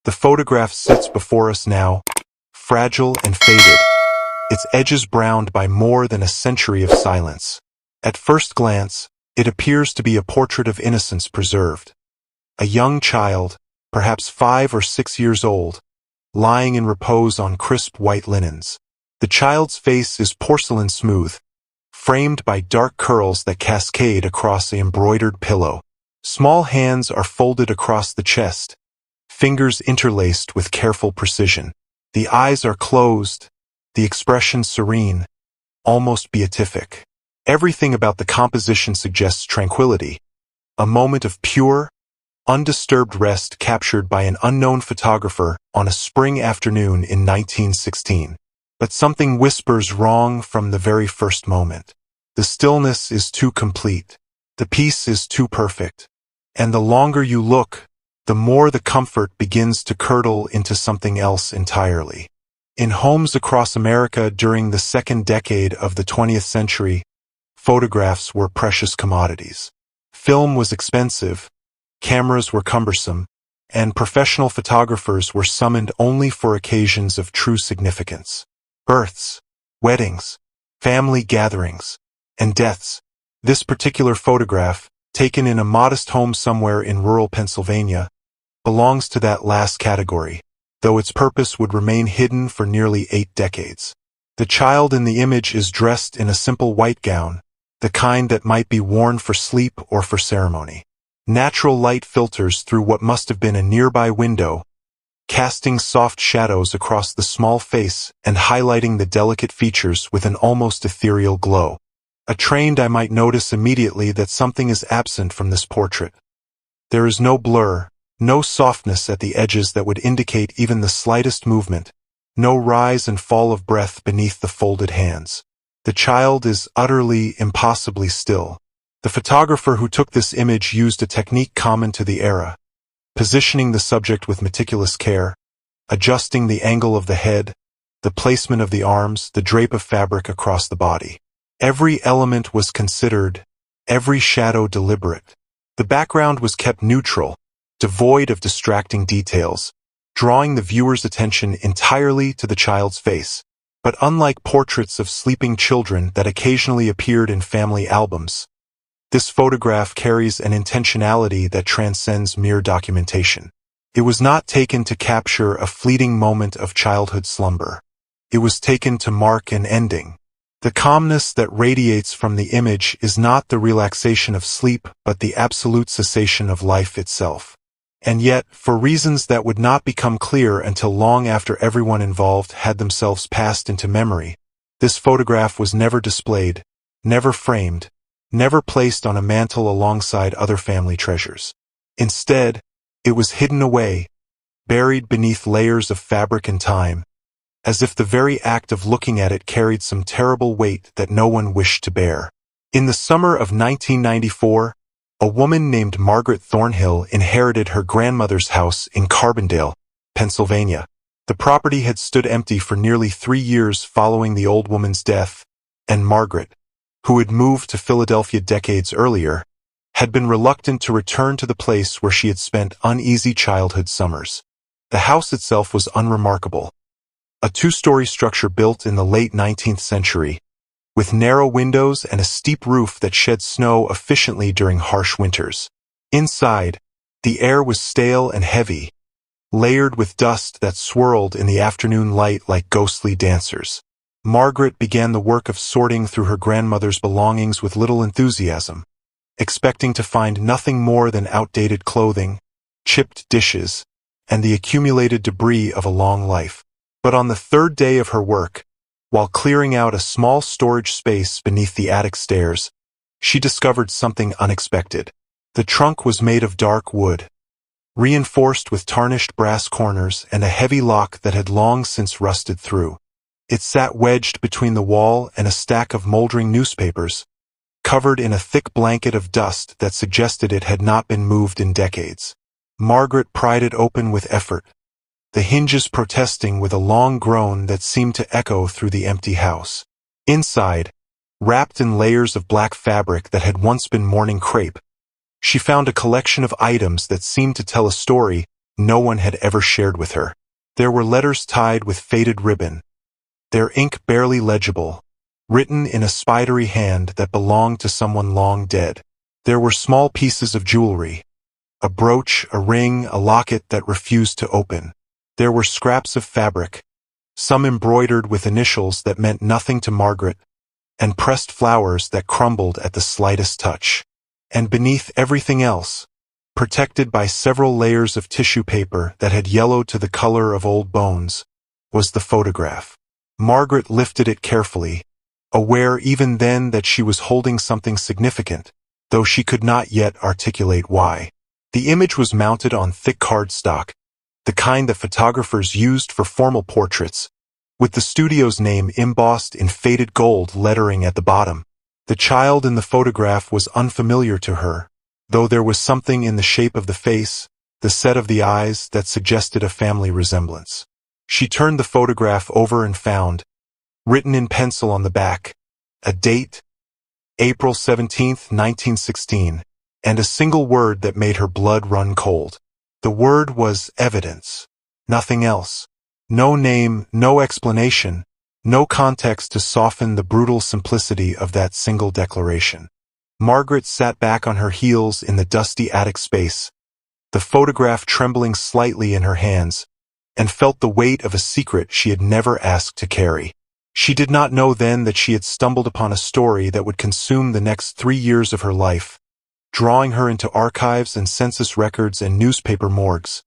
The photograph sits before us now, fragile and faded, its edges browned by more than a century of silence. At first glance, it appears to be a portrait of innocence preserved. A young child, perhaps 5 or 6 years old, lying in repose on crisp white linens. The child's face is porcelain smooth, framed by dark curls that cascade across an embroidered pillow. Small hands are folded across the chest, fingers interlaced with careful precision. The eyes are closed, the expression serene, almost beatific. Everything about the composition suggests tranquility, a moment of pure, undisturbed rest captured by an unknown photographer on a spring afternoon in 1916. But something whispers wrong from the very first moment. The stillness is too complete. The piece is too perfect. And the longer you look, the more the comfort begins to curdle into something else entirely. In homes across America during the second decade of the 20th century, photographs were precious commodities. Film was expensive, cameras were cumbersome, and professional photographers were summoned only for occasions of true significance. Births, weddings, family gatherings, and deaths. This particular photograph, taken in a modest home somewhere in rural Pennsylvania, belongs to that last category, though its purpose would remain hidden for nearly 8 decades. The child in the image is dressed in a simple white gown, the kind that might be worn for sleep or for ceremony. Natural light filters through what must have been a nearby window, casting soft shadows across the small face and highlighting the delicate features with an almost ethereal glow. A trained eye might notice immediately that something is absent from this portrait. There is no blur, no softness at the edges that would indicate even the slightest movement, no rise and fall of breath beneath the folded hands. The child is utterly, impossibly still. The photographer who took this image used a technique common to the era, positioning the subject with meticulous care, adjusting the angle of the head, the placement of the arms, the drape of fabric across the body. Every element was considered, every shadow deliberate. The background was kept neutral, devoid of distracting details, drawing the viewer's attention entirely to the child's face. But unlike portraits of sleeping children that occasionally appeared in family albums, this photograph carries an intentionality that transcends mere documentation. It was not taken to capture a fleeting moment of childhood slumber. It was taken to mark an ending. The calmness that radiates from the image is not the relaxation of sleep, but the absolute cessation of life itself. And yet, for reasons that would not become clear until long after everyone involved had themselves passed into memory, this photograph was never displayed, never framed, never placed on a mantel alongside other family treasures. Instead, it was hidden away, buried beneath layers of fabric and time, as if the very act of looking at it carried some terrible weight that no one wished to bear. In the summer of 1994, a woman named Margaret Thornhill inherited her grandmother's house in Carbondale, Pennsylvania. The property had stood empty for nearly 3 years following the old woman's death, and Margaret, who had moved to Philadelphia decades earlier, had been reluctant to return to the place where she had spent uneasy childhood summers. The house itself was unremarkable. A 2-story structure built in the late 19th century, with narrow windows and a steep roof that shed snow efficiently during harsh winters. Inside, the air was stale and heavy, layered with dust that swirled in the afternoon light like ghostly dancers. Margaret began the work of sorting through her grandmother's belongings with little enthusiasm, expecting to find nothing more than outdated clothing, chipped dishes, and the accumulated debris of a long life. But on the 3rd day of her work, while clearing out a small storage space beneath the attic stairs, she discovered something unexpected. The trunk was made of dark wood, reinforced with tarnished brass corners and a heavy lock that had long since rusted through. It sat wedged between the wall and a stack of moldering newspapers, covered in a thick blanket of dust that suggested it had not been moved in decades. Margaret pried it open with effort, the hinges protesting with a long groan that seemed to echo through the empty house. Inside, wrapped in layers of black fabric that had once been mourning crepe, she found a collection of items that seemed to tell a story no one had ever shared with her. There were letters tied with faded ribbon, their ink barely legible, written in a spidery hand that belonged to someone long dead. There were small pieces of jewelry, a brooch, a ring, a locket that refused to open. There were scraps of fabric, some embroidered with initials that meant nothing to Margaret, and pressed flowers that crumbled at the slightest touch. And beneath everything else, protected by several layers of tissue paper that had yellowed to the color of old bones, was the photograph. Margaret lifted it carefully, aware even then that she was holding something significant, though she could not yet articulate why. The image was mounted on thick cardstock, the kind that photographers used for formal portraits, with the studio's name embossed in faded gold lettering at the bottom. The child in the photograph was unfamiliar to her, though there was something in the shape of the face, the set of the eyes, that suggested a family resemblance. She turned the photograph over and found, written in pencil on the back, a date, April 17, 1916, and a single word that made her blood run cold. The word was evidence. Nothing else. No name, no explanation, no context to soften the brutal simplicity of that single declaration. Margaret sat back on her heels in the dusty attic space, the photograph trembling slightly in her hands, and felt the weight of a secret she had never asked to carry. She did not know then that she had stumbled upon a story that would consume the next 3 years of her life, drawing her into archives and census records and newspaper morgues,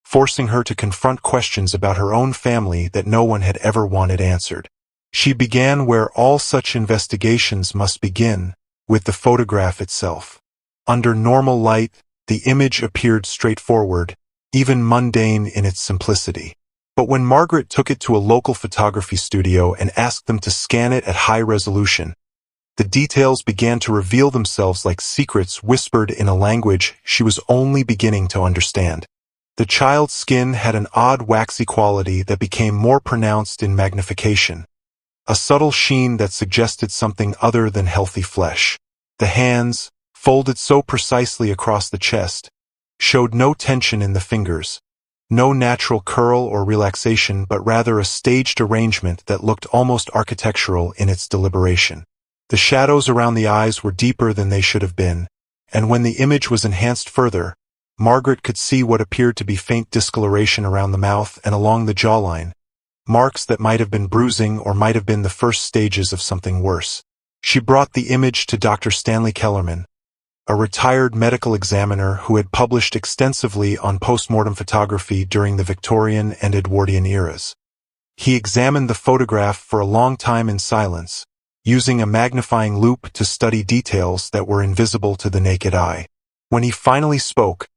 forcing her to confront questions about her own family that no one had ever wanted answered. She began where all such investigations must begin, with the photograph itself. Under normal light, the image appeared straightforward, even mundane in its simplicity. But when Margaret took it to a local photography studio and asked them to scan it at high resolution, the details began to reveal themselves like secrets whispered in a language she was only beginning to understand. The child's skin had an odd waxy quality that became more pronounced in magnification, a subtle sheen that suggested something other than healthy flesh. The hands, folded so precisely across the chest, showed no tension in the fingers, no natural curl or relaxation, but rather a staged arrangement that looked almost architectural in its deliberation. The shadows around the eyes were deeper than they should have been, and when the image was enhanced further, Margaret could see what appeared to be faint discoloration around the mouth and along the jawline, marks that might have been bruising or might have been the first stages of something worse. She brought the image to Dr. Stanley Kellerman, a retired medical examiner who had published extensively on postmortem photography during the Victorian and Edwardian eras. He examined the photograph for a long time in silence, using a magnifying loupe to study details that were invisible to the naked eye. When he finally spoke,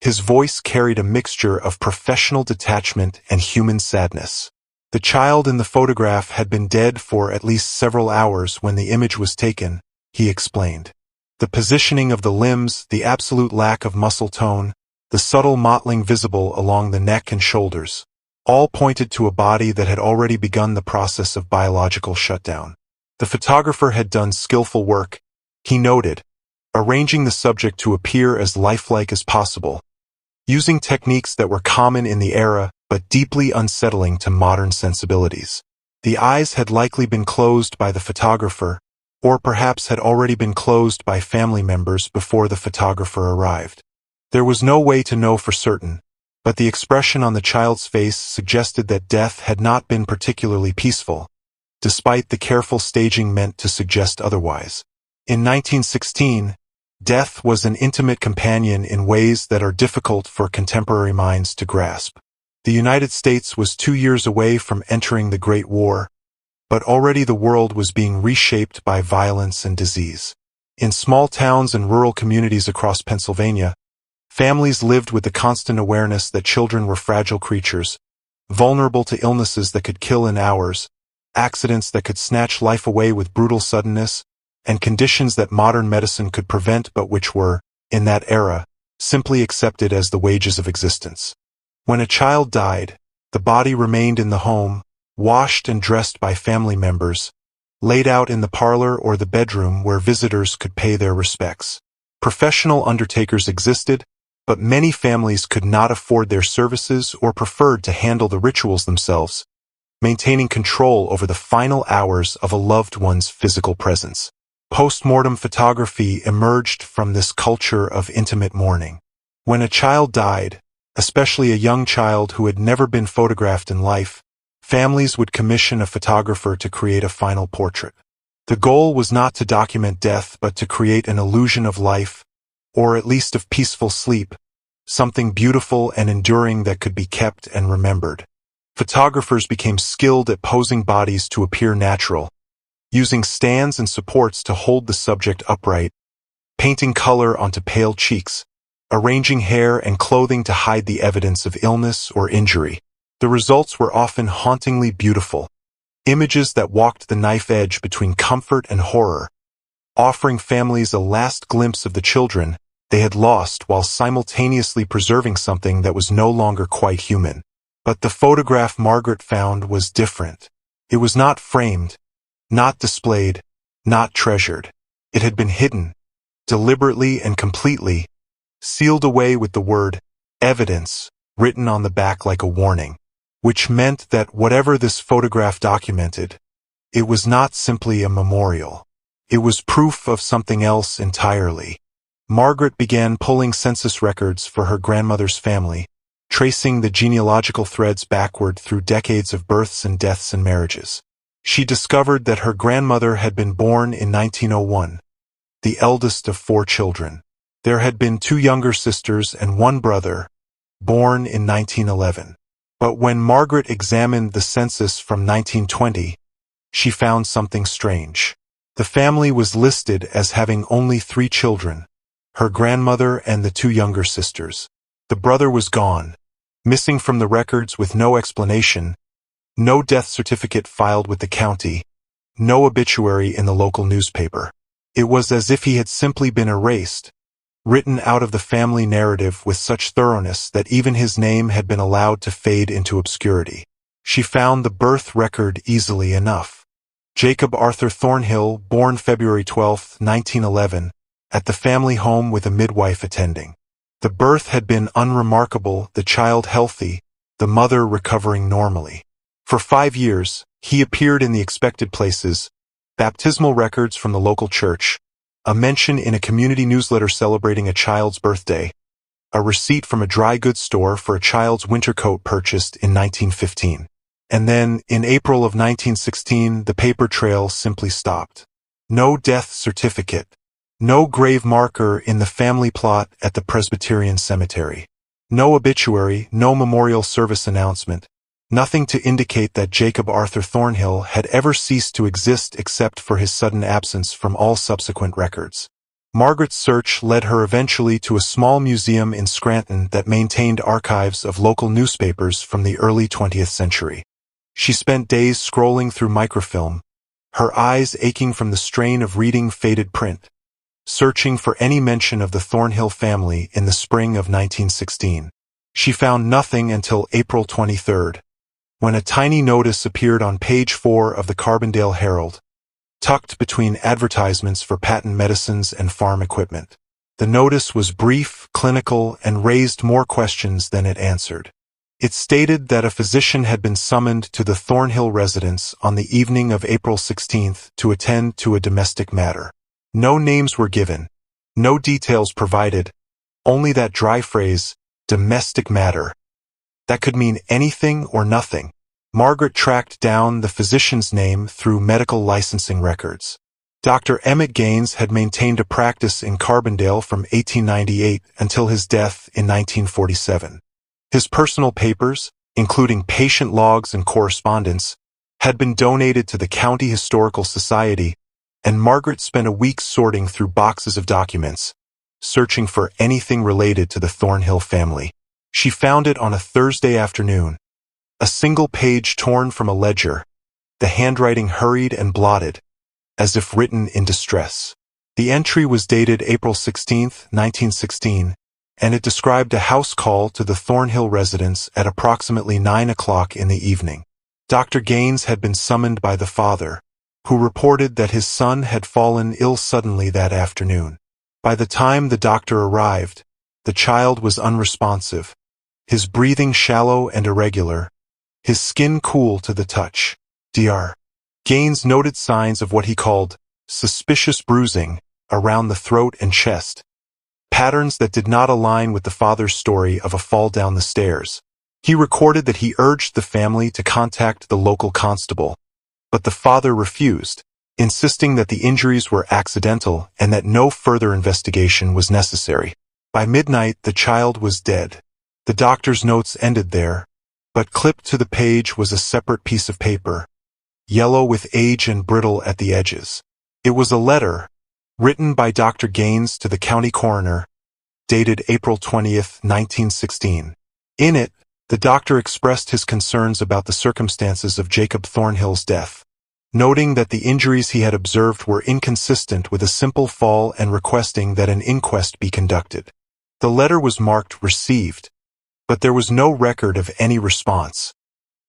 his voice carried a mixture of professional detachment and human sadness. The child in the photograph had been dead for at least several hours when the image was taken, he explained. The positioning of the limbs, the absolute lack of muscle tone, the subtle mottling visible along the neck and shoulders, all pointed to a body that had already begun the process of biological shutdown. The photographer had done skillful work, he noted, arranging the subject to appear as lifelike as possible, using techniques that were common in the era but deeply unsettling to modern sensibilities. The eyes had likely been closed by the photographer, or perhaps had already been closed by family members before the photographer arrived. There was no way to know for certain, but the expression on the child's face suggested that death had not been particularly peaceful, despite the careful staging meant to suggest otherwise. In 1916, death was an intimate companion in ways that are difficult for contemporary minds to grasp. The United States was 2 years away from entering the Great War, but already the world was being reshaped by violence and disease. In small towns and rural communities across Pennsylvania, families lived with the constant awareness that children were fragile creatures, vulnerable to illnesses that could kill in hours, accidents that could snatch life away with brutal suddenness, and conditions that modern medicine could prevent but which were, in that era, simply accepted as the wages of existence. When a child died, the body remained in the home, washed and dressed by family members, laid out in the parlor or the bedroom where visitors could pay their respects. Professional undertakers existed, but many families could not afford their services or preferred to handle the rituals themselves, maintaining control over the final hours of a loved one's physical presence. Post-mortem photography emerged from this culture of intimate mourning. When a child died, especially a young child who had never been photographed in life, families would commission a photographer to create a final portrait. The goal was not to document death but to create an illusion of life, or at least of peaceful sleep, something beautiful and enduring that could be kept and remembered. Photographers became skilled at posing bodies to appear natural, using stands and supports to hold the subject upright, painting color onto pale cheeks, arranging hair and clothing to hide the evidence of illness or injury. The results were often hauntingly beautiful, images that walked the knife edge between comfort and horror, offering families a last glimpse of the children they had lost while simultaneously preserving something that was no longer quite human. But the photograph Margaret found was different. It was not framed, not displayed, not treasured. It had been hidden, deliberately and completely, sealed away with the word evidence written on the back like a warning, which meant that whatever this photograph documented, it was not simply a memorial. It was proof of something else entirely. Margaret began pulling census records for her grandmother's family, tracing the genealogical threads backward through decades of births and deaths and marriages. She discovered that her grandmother had been born in 1901, the eldest of 4 children. There had been 2 younger sisters and 1 brother, born in 1911. But when Margaret examined the census from 1920, she found something strange. The family was listed as having only 3 children, her grandmother and the 2 younger sisters. The brother was gone, missing from the records with no explanation, no death certificate filed with the county, no obituary in the local newspaper. It was as if he had simply been erased, written out of the family narrative with such thoroughness that even his name had been allowed to fade into obscurity. She found the birth record easily enough. Jacob Arthur Thornhill, born February 12, 1911, at the family home with a midwife attending. The birth had been unremarkable, the child healthy, the mother recovering normally. For 5 years, he appeared in the expected places, baptismal records from the local church, a mention in a community newsletter celebrating a child's birthday, a receipt from a dry goods store for a child's winter coat purchased in 1915. And then, in April of 1916, the paper trail simply stopped. No death certificate, no grave marker in the family plot at the Presbyterian cemetery, no obituary, no memorial service announcement, nothing to indicate that Jacob Arthur Thornhill had ever ceased to exist except for his sudden absence from all subsequent records. Margaret's search led her eventually to a small museum in Scranton that maintained archives of local newspapers from the early 20th century. She spent days scrolling through microfilm, her eyes aching from the strain of reading faded print, searching for any mention of the Thornhill family in the spring of 1916. She found nothing until April 23rd, when a tiny notice appeared on page 4 of the Carbondale Herald, tucked between advertisements for patent medicines and farm equipment. The notice was brief, clinical, and raised more questions than it answered. It stated that a physician had been summoned to the Thornhill residence on the evening of April 16th to attend to a domestic matter. No names were given, no details provided, only that dry phrase, domestic matter. That could mean anything or nothing. Margaret tracked down the physician's name through medical licensing records. Dr. Emmett Gaines had maintained a practice in Carbondale from 1898 until his death in 1947. His personal papers, including patient logs and correspondence, had been donated to the County Historical Society, and Margaret spent a week sorting through boxes of documents, searching for anything related to the Thornhill family. She found it on a Thursday afternoon, a single page torn from a ledger, the handwriting hurried and blotted, as if written in distress. The entry was dated April 16, 1916, and it described a house call to the Thornhill residence at approximately 9 o'clock in the evening. Dr. Gaines had been summoned by the father, who reported that his son had fallen ill suddenly that afternoon. By the time the doctor arrived, The child was unresponsive, his breathing shallow and irregular, his skin cool to the touch. Dr. Gaines noted signs of what he called suspicious bruising around the throat and chest, patterns that did not align with the father's story of a fall down the stairs. He recorded that he urged the family to contact the local constable, but the father refused, insisting that the injuries were accidental and that no further investigation was necessary. By midnight, the child was dead. The doctor's notes ended there, but clipped to the page was a separate piece of paper, yellow with age and brittle at the edges. It was a letter, written by Dr. Gaines to the county coroner, dated April 20th, 1916. In it, the doctor expressed his concerns about the circumstances of Jacob Thornhill's death, noting that the injuries he had observed were inconsistent with a simple fall and requesting that an inquest be conducted. The letter was marked received, but there was no record of any response,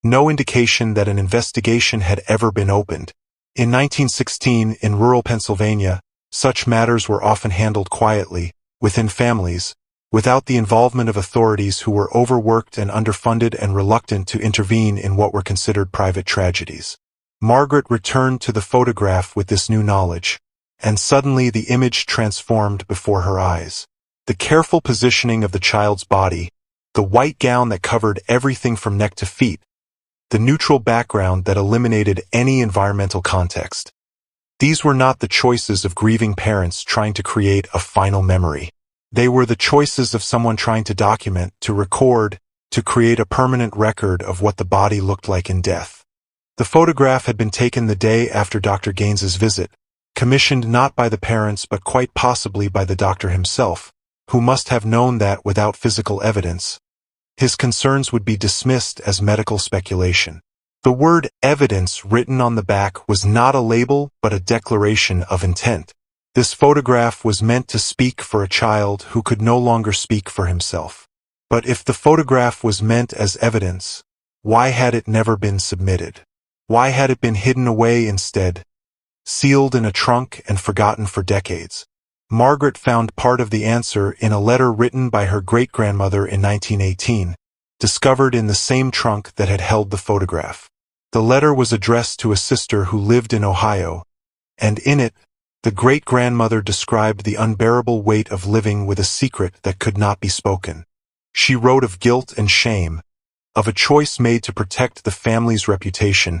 no indication that an investigation had ever been opened. In 1916, in rural Pennsylvania, such matters were often handled quietly, within families, without the involvement of authorities who were overworked and underfunded and reluctant to intervene in what were considered private tragedies. Margaret returned to the photograph with this new knowledge, and suddenly the image transformed before her eyes. The careful positioning of the child's body, the white gown that covered everything from neck to feet, the neutral background that eliminated any environmental context. These were not the choices of grieving parents trying to create a final memory. They were the choices of someone trying to document, to record, to create a permanent record of what the body looked like in death. The photograph had been taken the day after Dr. Gaines's visit, commissioned not by the parents but quite possibly by the doctor himself, who must have known that without physical evidence, his concerns would be dismissed as medical speculation. The word evidence written on the back was not a label but a declaration of intent. This photograph was meant to speak for a child who could no longer speak for himself. But if the photograph was meant as evidence, why had it never been submitted? Why had it been hidden away instead, sealed in a trunk and forgotten for decades? Margaret found part of the answer in a letter written by her great-grandmother in 1918, discovered in the same trunk that had held the photograph. The letter was addressed to a sister who lived in Ohio, and in it, the great-grandmother described the unbearable weight of living with a secret that could not be spoken. She wrote of guilt and shame, of a choice made to protect the family's reputation,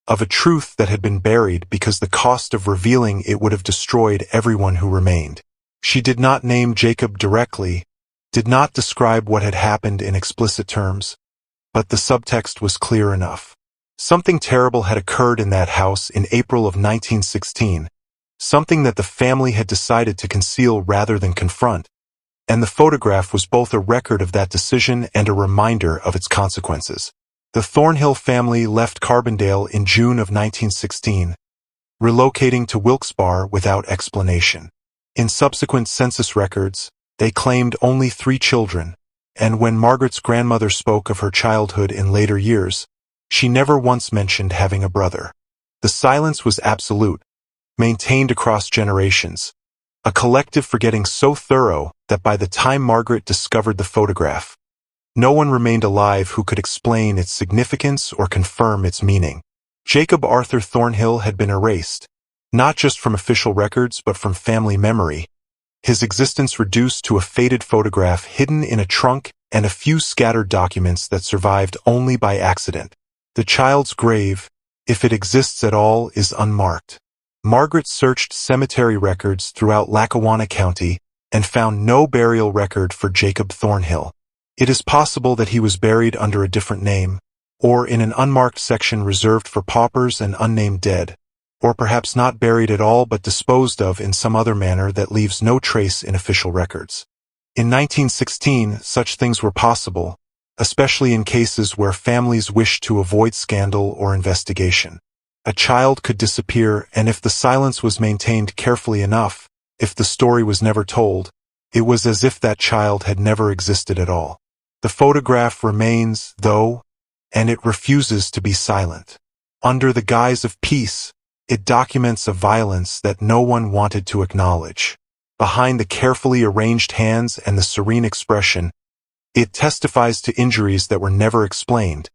of a truth that had been buried because the cost of revealing it would have destroyed everyone who remained. She did not name Jacob directly, did not describe what had happened in explicit terms, but the subtext was clear enough. Something terrible had occurred in that house in April of 1916, something that the family had decided to conceal rather than confront, and the photograph was both a record of that decision and a reminder of its consequences. The Thornhill family left Carbondale in June of 1916, relocating to Wilkes-Barre without explanation. In subsequent census records, they claimed only 3 children, and when Margaret's grandmother spoke of her childhood in later years, she never once mentioned having a brother. The silence was absolute, maintained across generations, a collective forgetting so thorough that by the time Margaret discovered the photograph, no one remained alive who could explain its significance or confirm its meaning. Jacob Arthur Thornhill had been erased, not just from official records but from family memory, his existence reduced to a faded photograph hidden in a trunk and a few scattered documents that survived only by accident. The child's grave, if it exists at all, is unmarked. Margaret searched cemetery records throughout Lackawanna County and found no burial record for Jacob Thornhill. It is possible that he was buried under a different name, or in an unmarked section reserved for paupers and unnamed dead, or perhaps not buried at all but disposed of in some other manner that leaves no trace in official records. In 1916, such things were possible, especially in cases where families wished to avoid scandal or investigation. A child could disappear, and if the silence was maintained carefully enough, if the story was never told, it was as if that child had never existed at all. The photograph remains, though, and it refuses to be silent. Under the guise of peace, it documents a violence that no one wanted to acknowledge. Behind the carefully arranged hands and the serene expression, it testifies to injuries that were never explained,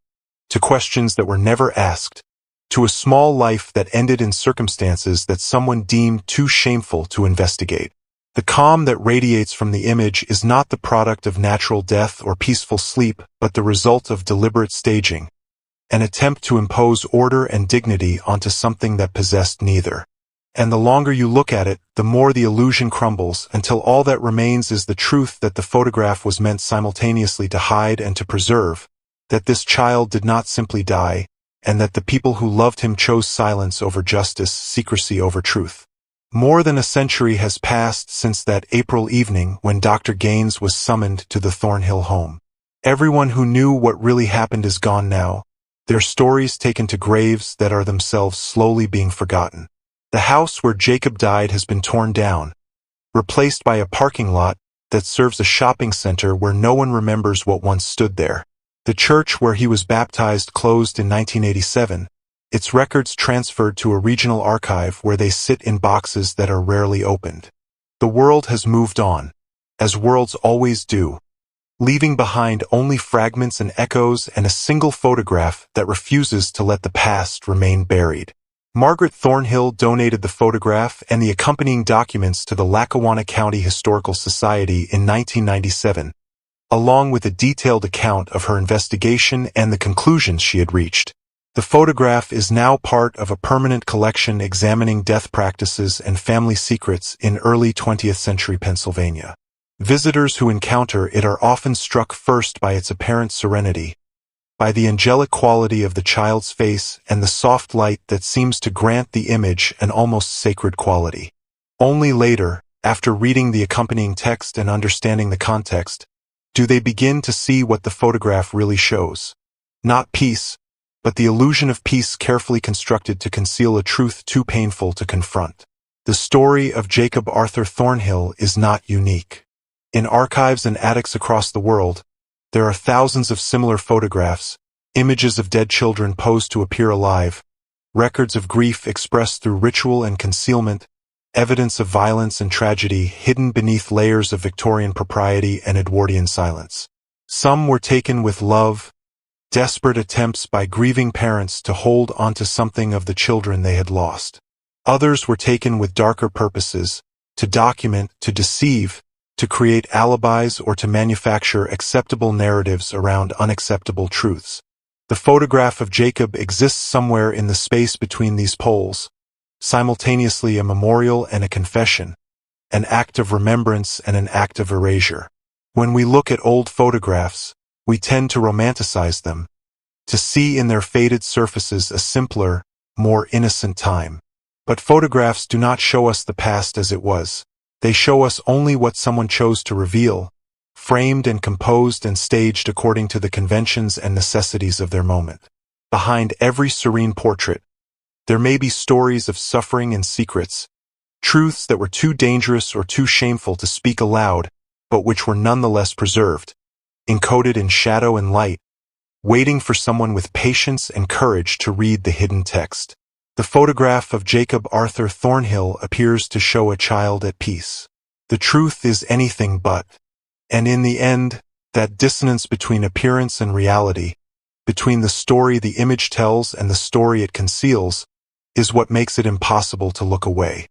to questions that were never asked, to a small life that ended in circumstances that someone deemed too shameful to investigate. The calm that radiates from the image is not the product of natural death or peaceful sleep, but the result of deliberate staging, an attempt to impose order and dignity onto something that possessed neither. And the longer you look at it, the more the illusion crumbles, until all that remains is the truth that the photograph was meant simultaneously to hide and to preserve, that this child did not simply die, and that the people who loved him chose silence over justice, secrecy over truth. More than a century has passed since that April evening when Dr. Gaines was summoned to the Thornhill home. Everyone who knew what really happened is gone now, their stories taken to graves that are themselves slowly being forgotten. The house where Jacob died has been torn down, replaced by a parking lot that serves a shopping center where no one remembers what once stood there. The church where he was baptized closed in 1987, its records transferred to a regional archive where they sit in boxes that are rarely opened. The world has moved on, as worlds always do, leaving behind only fragments and echoes and a single photograph that refuses to let the past remain buried. Margaret Thornhill donated the photograph and the accompanying documents to the Lackawanna County Historical Society in 1997, along with a detailed account of her investigation and the conclusions she had reached. The photograph is now part of a permanent collection examining death practices and family secrets in early 20th century Pennsylvania. Visitors who encounter it are often struck first by its apparent serenity, by the angelic quality of the child's face and the soft light that seems to grant the image an almost sacred quality. Only later, after reading the accompanying text and understanding the context, do they begin to see what the photograph really shows. Not peace, but the illusion of peace carefully constructed to conceal a truth too painful to confront. The story of Jacob Arthur Thornhill is not unique. In archives and attics across the world, there are thousands of similar photographs, images of dead children posed to appear alive, records of grief expressed through ritual and concealment, evidence of violence and tragedy hidden beneath layers of Victorian propriety and Edwardian silence. Some were taken with love, desperate attempts by grieving parents to hold onto something of the children they had lost. Others were taken with darker purposes, to document, to deceive, to create alibis or to manufacture acceptable narratives around unacceptable truths. The photograph of Jacob exists somewhere in the space between these poles, simultaneously a memorial and a confession, an act of remembrance and an act of erasure. When we look at old photographs, we tend to romanticize them, to see in their faded surfaces a simpler, more innocent time. But photographs do not show us the past as it was. They show us only what someone chose to reveal, framed and composed and staged according to the conventions and necessities of their moment. Behind every serene portrait, there may be stories of suffering and secrets, truths that were too dangerous or too shameful to speak aloud, but which were nonetheless preserved, encoded in shadow and light, waiting for someone with patience and courage to read the hidden text. The photograph of Jacob Arthur Thornhill appears to show a child at peace. The truth is anything but. And in the end, that dissonance between appearance and reality, between the story the image tells and the story it conceals, is what makes it impossible to look away.